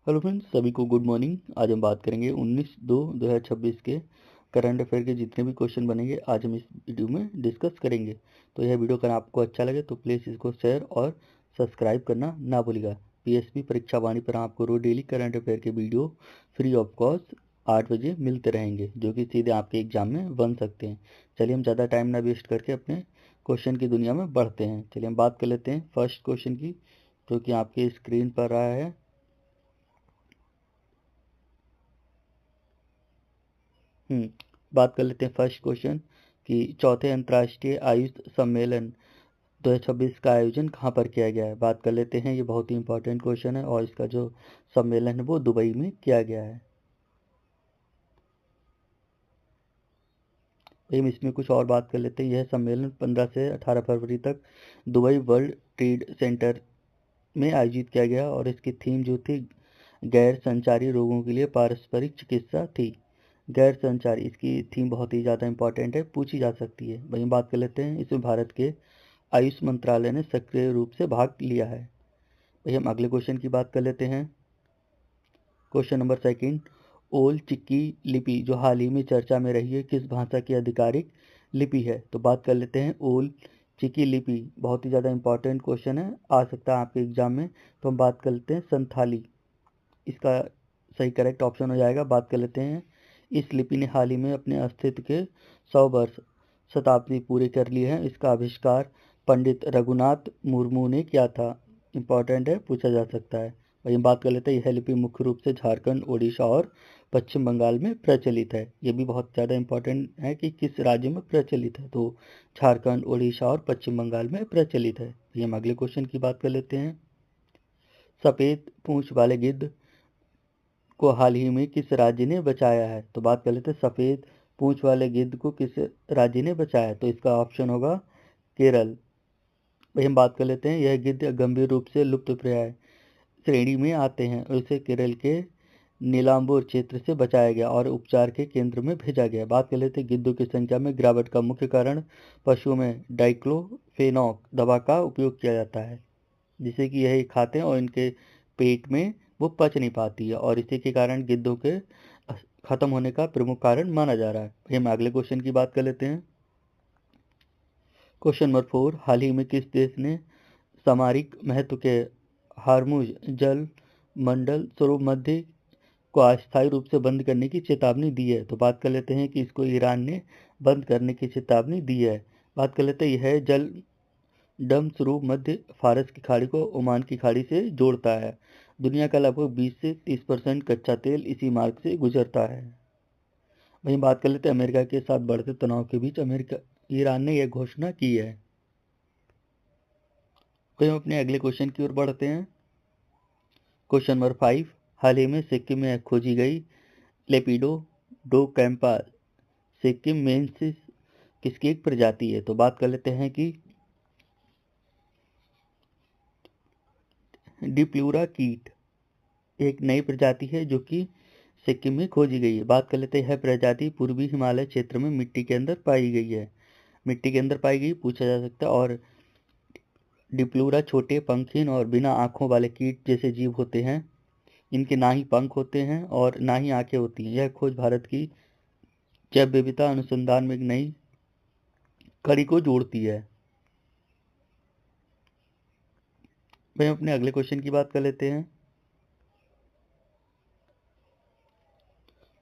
Hello friends, सभी को good morning. आज हम बात करेंगे 19/2/2026 के करंट अफेयर के जितने भी क्वेश्चन बनेंगे आज हम इस वीडियो में डिस्कस करेंगे। तो यह वीडियो अगर आपको अच्छा लगे तो प्लीज़ इसको शेयर और सब्सक्राइब करना ना भूलिएगा। पीएसपी परीक्षा वाणी पर आपको रोज डेली करंट अफेयर के वीडियो फ्री ऑफ कॉस्ट 8 बजे मिलते रहेंगे, जो कि सीधे आपके एग्जाम में बन सकते हैं। चलिए हम ज़्यादा टाइम ना वेस्ट करके अपने क्वेश्चन की दुनिया में बढ़ते हैं। चलिए हम बात कर लेते हैं फर्स्ट क्वेश्चन की, जो कि आपके स्क्रीन पर रहा है। बात कर लेते हैं फर्स्ट क्वेश्चन कि चौथे अंतर्राष्ट्रीय आयुष सम्मेलन 2026 का आयोजन कहाँ पर किया गया है। बात कर लेते हैं, ये बहुत ही इंपॉर्टेंट क्वेश्चन है और इसका जो सम्मेलन है वो दुबई में किया गया है। हम इसमें कुछ और बात कर लेते हैं। यह सम्मेलन 15 से 18 फरवरी तक दुबई वर्ल्ड ट्रेड सेंटर में आयोजित किया गया और इसकी थीम जो थी गैर संचारी रोगों के लिए पारस्परिक चिकित्सा थी। गैर संचारी, इसकी थीम बहुत ही ज़्यादा इंपॉर्टेंट है, पूछी जा सकती है। वहीं बात कर लेते हैं, इसमें भारत के आयुष मंत्रालय ने सक्रिय रूप से भाग लिया है। वही हम अगले क्वेश्चन की बात कर लेते हैं। क्वेश्चन नंबर सेकंड, ओल चिकी लिपि जो हाल ही में चर्चा में रही है किस भाषा की आधिकारिक लिपि है। तो बात कर लेते हैं ओल चिकी लिपि, बहुत ही ज़्यादा इंपॉर्टेंट क्वेश्चन है, आ सकता है आपके एग्जाम में। तो हम बात कर लेते हैं संथाली, इसका सही करेक्ट ऑप्शन हो जाएगा। बात कर लेते हैं, इस लिपि ने हाल ही में अपने अस्तित्व के 100 वर्ष शताब्दी पूरे कर लिए हैं। इसका आविष्कार पंडित रघुनाथ मुर्मू ने किया था। इम्पॉर्टेंट है, पूछा जा सकता है। वहीं बात कर लेते हैं, यह लिपि मुख्य रूप से झारखंड, ओडिशा और पश्चिम बंगाल में प्रचलित है। ये भी बहुत ज़्यादा इंपॉर्टेंट है कि किस राज्य में प्रचलित है। तो झारखंड, ओडिशा और पश्चिम बंगाल में प्रचलित है। ये हम अगले क्वेश्चन की बात कर लेते हैं। सफ़ेद पूंछ वाले गिद्ध को हाल ही में किस राज्य ने बचाया है। तो बात कर लेते हैं, सफ़ेद पूंछ वाले गिद्ध को किस राज्य ने बचाया है। तो इसका ऑप्शन होगा केरल। भाई हम बात कर लेते हैं, यह गिद्ध गंभीर रूप से लुप्तप्राय श्रेणी में आते हैं और इसे केरल के नीलाम्बूर क्षेत्र से बचाया गया और उपचार के केंद्र में भेजा गया। बात कर लेते हैं, गिद्धों की संख्या में गिरावट का मुख्य कारण पशुओं में डाइक्लोफेनॉक दवा का उपयोग किया जाता है, जिसे कि यही खाते हैं और इनके पेट में वो पच नहीं पाती है और इसी के कारण गिद्धों के खत्म होने का प्रमुख कारण माना जा रहा है। फिर हम अगले क्वेश्चन की बात कर लेते हैं। क्वेश्चन नंबर 4, हाल ही में किस देश ने सामरिक महत्व के हार्मुज जल मंडल स्वरूप मध्य को अस्थायी रूप से बंद करने की चेतावनी दी है। तो बात कर लेते हैं कि इसको ईरान ने बंद करने की चेतावनी दी है। बात कर लेते हैं, यह जल डम स्वरूप मध्य फारस की खाड़ी को ओमान की खाड़ी से जोड़ता है। दुनिया का लगभग 20 से 30% कच्चा तेल इसी मार्ग से गुजरता है। वहीं बात कर लेते हैं, अमेरिका के साथ बढ़ते तनाव के बीच अमेरिका ईरान ने यह घोषणा की है। वहीं हम अपने अगले क्वेश्चन की ओर बढ़ते हैं। क्वेश्चन नंबर 5, हाल ही में सिक्किम में खोजी गई लेपिडोडोकैम्पा सिक्किम मेंसिस किसकी एक प्रजाति है। तो बात कर लेते हैं कि डिप्लूरा कीट एक नई प्रजाति है जो कि सिक्किम में खोजी गई है। बात कर लेते हैं, यह प्रजाति पूर्वी हिमालय क्षेत्र में मिट्टी के अंदर पाई गई है। मिट्टी के अंदर पाई गई, पूछा जा सकता है। और डिप्लूरा छोटे पंखहीन और बिना आँखों वाले कीट जैसे जीव होते हैं। इनके ना ही पंख होते हैं और ना ही आँखें होती हैं। यह खोज भारत की जैव विविधता अनुसंधान में एक नई कड़ी को जोड़ती है। वहीं अपने अगले क्वेश्चन की बात कर लेते हैं।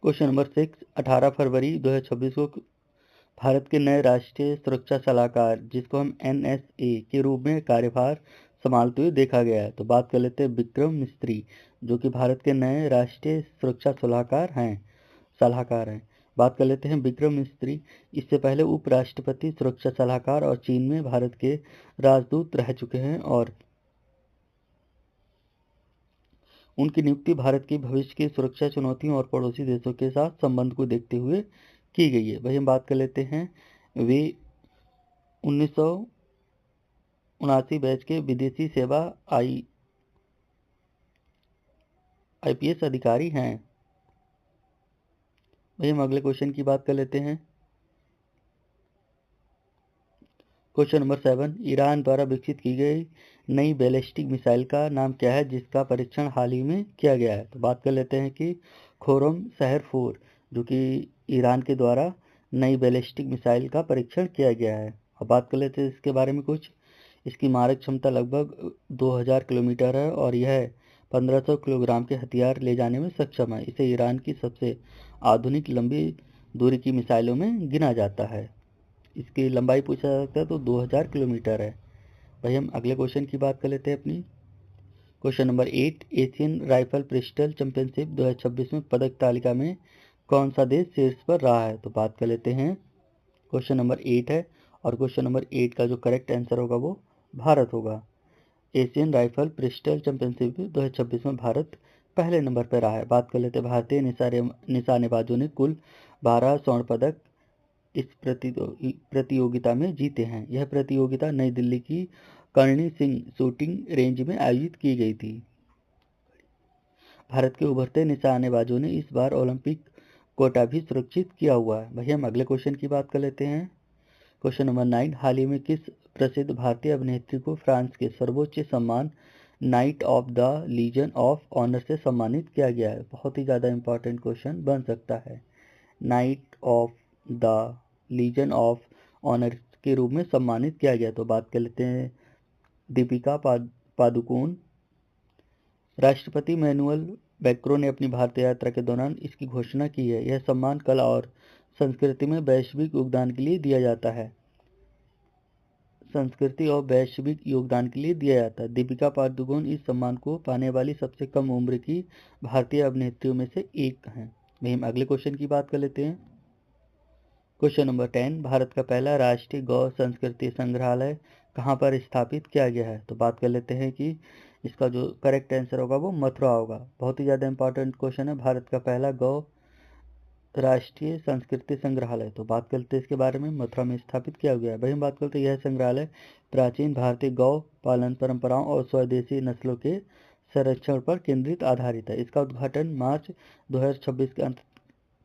क्वेश्चन नंबर 6, 18 फरवरी 2026 को भारत के नए राष्ट्रीय सुरक्षा सलाहकार, जिसको हम NSA के रूप में कार्यभार संभालते हुए देखा गया है। तो बात कर लेते हैं विक्रम मिस्त्री, जो कि भारत के नए राष्ट्रीय सुरक्षा सलाहकार हैं। बात कर लेते हैं विक्रम मिस्त्री इससे पहले उपराष्ट्रपति सुरक्षा सलाहकार और चीन में भारत के राजदूत रह चुके हैं और उनकी नियुक्ति भारत की भविष्य की सुरक्षा चुनौतियों और पड़ोसी देशों के साथ संबंध को देखते हुए की गई है। वही हम बात कर लेते हैं, वे 1979 बैच के विदेशी सेवा IPS अधिकारी हैं। वही हम अगले क्वेश्चन की बात कर लेते हैं। क्वेश्चन नंबर 7, ईरान द्वारा विकसित की गई नई बैलिस्टिक मिसाइल का नाम क्या है जिसका परीक्षण हाल ही में किया गया है? तो बात कर लेते हैं कि खोरम शहर 4, जो कि ईरान के द्वारा नई बैलिस्टिक मिसाइल का परीक्षण किया गया है। अब बात कर लेते हैं इसके बारे में कुछ। इसकी मारक क्षमता लगभग 2000 किलोमीटर है और यह 1500 किलोग्राम के हथियार ले जाने में सक्षम है। इसे ईरान की सबसे आधुनिक लंबी दूरी की मिसाइलों में गिना जाता है। इसकी लंबाई पूछा जा सकता है तो 2000 किलोमीटर है। भाई हम अगले क्वेश्चन की बात कर लेते हैं अपनी। Question number 8, Asian rifle pistol championship 2026 में पदक तालिका में कौन सा देश शीर्ष पर रहा है? तो बात कर लेते हैं। क्वेश्चन नंबर 8 है और क्वेश्चन नंबर 8 का जो करेक्ट आंसर होगा वो भारत होगा। एशियन राइफल पिस्टल चैंपियनशिप 2026 में भारत पहले नंबर पर रहा है। बात कर लेते हैं भारतीय निशानेबाजों ने कुल 12 स्वर्ण पदक इस प्रतियोगिता में जीते हैं। यह प्रतियोगिता नई दिल्ली की कर्णी सिंह शूटिंग रेंज में आयोजित की गई थी। भारत के उभरते निशानेबाजों ने इस बार ओलंपिक कोटा भी सुरक्षित किया हुआ है। भैया हम अगले क्वेश्चन की बात कर लेते हैं। क्वेश्चन नंबर 9, हाल ही में किस प्रसिद्ध भारतीय अभिनेत्री को फ्रांस के सर्वोच्च सम्मान knight of the legion of honour से सम्मानित किया गया है? बहुत ही ज़्यादा इंपॉर्टेंट क्वेश्चन बन सकता है। Knight of the legion of honour के रूप में सम्मानित किया गया। तो बात कर लेते हैं दीपिका पादुकोण। राष्ट्रपति मैनुअल मैक्रों ने अपनी भारत यात्रा के दौरान इसकी घोषणा की है। यह सम्मान कला और संस्कृति में वैश्विक योगदान के लिए दिया जाता है। संस्कृति और वैश्विक योगदान के लिए दिया जाता है। दीपिका पादुकोण इस सम्मान को पाने वाली सबसे कम उम्र की भारतीय अभिनेत्रियों में से एक हैं। वहीं हम अगले क्वेश्चन की बात कर लेते हैं। क्वेश्चन नंबर 10, भारत का पहला राष्ट्रीय गौ संस्कृति संग्रहालय कहाँ पर स्थापित किया गया है? तो बात कर लेते हैं कि इसका जो करेक्ट आंसर होगा वो मथुरा होगा। बहुत ही ज़्यादा इंपॉर्टेंट क्वेश्चन है। भारत का पहला गौ राष्ट्रीय संस्कृति संग्रहालय, तो बात करते हैं इसके बारे में, मथुरा में स्थापित किया गया है। भाई हम बात करते हैं यह संग्रहालय प्राचीन भारतीय गौ पालन परंपराओं और स्वदेशी नस्लों के संरक्षण पर केंद्रित आधारित है। इसका उद्घाटन मार्च 2026 के अंत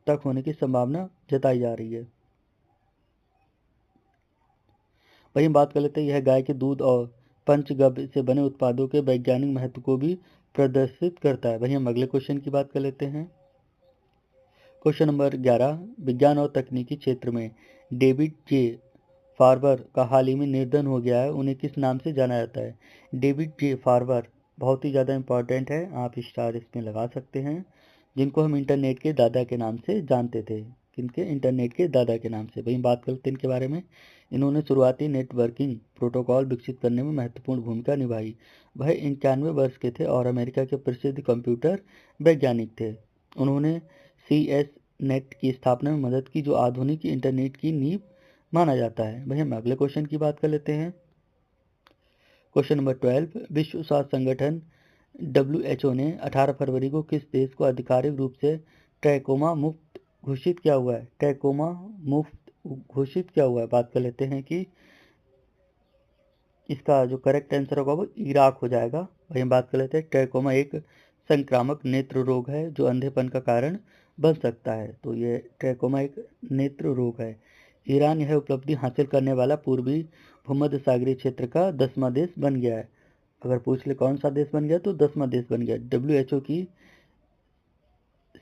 तक होने की संभावना जताई जा रही है। वहीं बात कर लेते हैं यह गाय के दूध और पंचगव्य से बने उत्पादों के वैज्ञानिक महत्व को भी प्रदर्शित करता है। वहीं हम अगले क्वेश्चन की बात कर लेते हैं। क्वेश्चन नंबर 11, विज्ञान और तकनीकी क्षेत्र में डेविड जे फार्बर का हाल ही में निधन हो गया है। उन्हें किस नाम से जाना जाता है? डेविड जे फार्बर बहुत ही ज़्यादा इंपॉर्टेंट है, आप स्टार इसमें लगा सकते हैं। जिनको हम इंटरनेट के दादा के नाम से जानते थे। किनके? इंटरनेट के दादा के नाम से। वहीं बात करते हैं इनके बारे में। इन्होंने शुरुआती नेटवर्किंग प्रोटोकॉल विकसित करने में महत्वपूर्ण भूमिका निभाई। वह 91 वर्ष के थे और अमेरिका के प्रसिद्ध कंप्यूटर वैज्ञानिक थे। उन्होंने CS नेट की स्थापना में मदद की, जो आधुनिक इंटरनेट की नींव माना जाता है। वहीं हम अगले क्वेश्चन की बात कर लेते हैं। क्वेश्चन नंबर 12, विश्व स्वास्थ्य संगठन WHO ने 18 फरवरी को किस देश को आधिकारिक रूप से ट्रैकोमा मुक्त घोषित किया हुआ है? ट्रैकोमा मुक्त घोषित किया हुआ है। बात कर लेते हैं कि इसका जो करेक्ट आंसर होगा वो इराक हो जाएगा। वहीं बात कर लेते हैं ट्रैकोमा एक संक्रामक नेत्र रोग है जो अंधेपन का कारण बन सकता है। तो ये ट्रैकोमा एक नेत्र रोग है। ईरान यह उपलब्धि हासिल करने वाला पूर्वी भूमध्य सागरीय क्षेत्र का 10वां देश बन गया है। अगर पूछ ले कौन सा देश बन गया तो 10वां देश बन गया। WHO की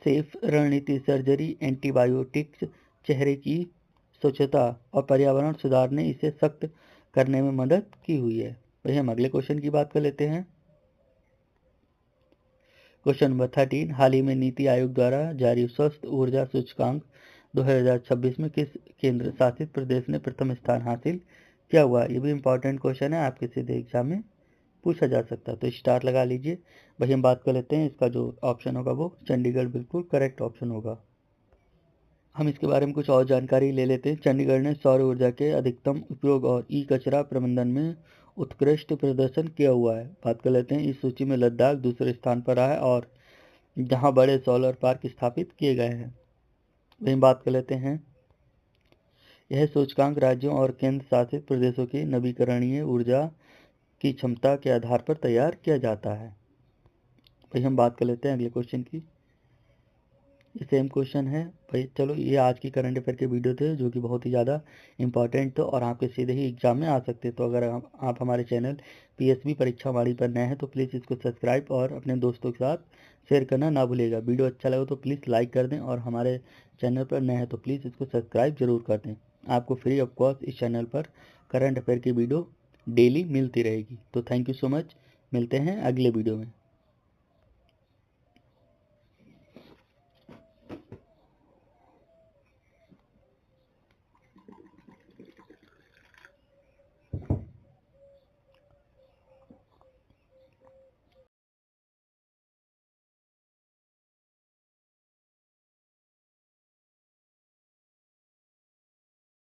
सेफ रणनीति सर्जरी, एंटीबायोटिक्स, चेहरे की स्वच्छता और पर्यावरण सुधार ने इसे सख्त करने में मदद की हुई है। वही हम अगले क्वेश्चन की बात कर लेते हैं। क्वेश्चन नंबर 13, हाल ही में नीति आयोग द्वारा जारी स्वस्थ ऊर्जा सूचकांक 2026 में किस केंद्र शासित प्रदेश ने प्रथम स्थान हासिल किया हुआ? ये भी इंपॉर्टेंट क्वेश्चन है, आपके सीधे एग्जाम में पूछा जा सकता है, तो स्टार लगा लीजिए। वही हम बात कर लेते हैं, इसका जो ऑप्शन होगा वो चंडीगढ़ बिल्कुल करेक्ट ऑप्शन होगा। हम इसके बारे में कुछ और जानकारी ले लेते हैं। चंडीगढ़ ने सौर ऊर्जा के अधिकतम उपयोग और ई कचरा प्रबंधन में उत्कृष्ट प्रदर्शन किया हुआ है। बात कर लेते हैं, इस सूची में लद्दाख दूसरे स्थान पर रहा है और जहां बड़े सोलर पार्क स्थापित किए गए हैं। वहीं बात कर लेते हैं, यह सूचकांक राज्यों और केंद्र शासित प्रदेशों की नवीकरणीय ऊर्जा की क्षमता के आधार पर तैयार किया जाता है। वही हम बात कर लेते हैं अगले क्वेश्चन की। सेम क्वेश्चन है भाई। चलो ये आज की करंट अफेयर के वीडियो थे जो कि बहुत ही ज़्यादा इंपॉर्टेंट थे और आपके सीधे ही एग्जाम में आ सकते। तो अगर आप हमारे चैनल पीएसबी परीक्षा वाणी पर नए हैं तो प्लीज़ इसको सब्सक्राइब और अपने दोस्तों के साथ शेयर करना ना भूलिएगा। वीडियो अच्छा लगे तो प्लीज़ लाइक कर दें और हमारे चैनल पर नए हैं तो प्लीज़ इसको सब्सक्राइब जरूर कर दें। आपको फ्री ऑफ कॉस्ट इस चैनल पर करंट अफेयर की वीडियो डेली मिलती रहेगी। तो थैंक यू सो मच, मिलते हैं अगले वीडियो में।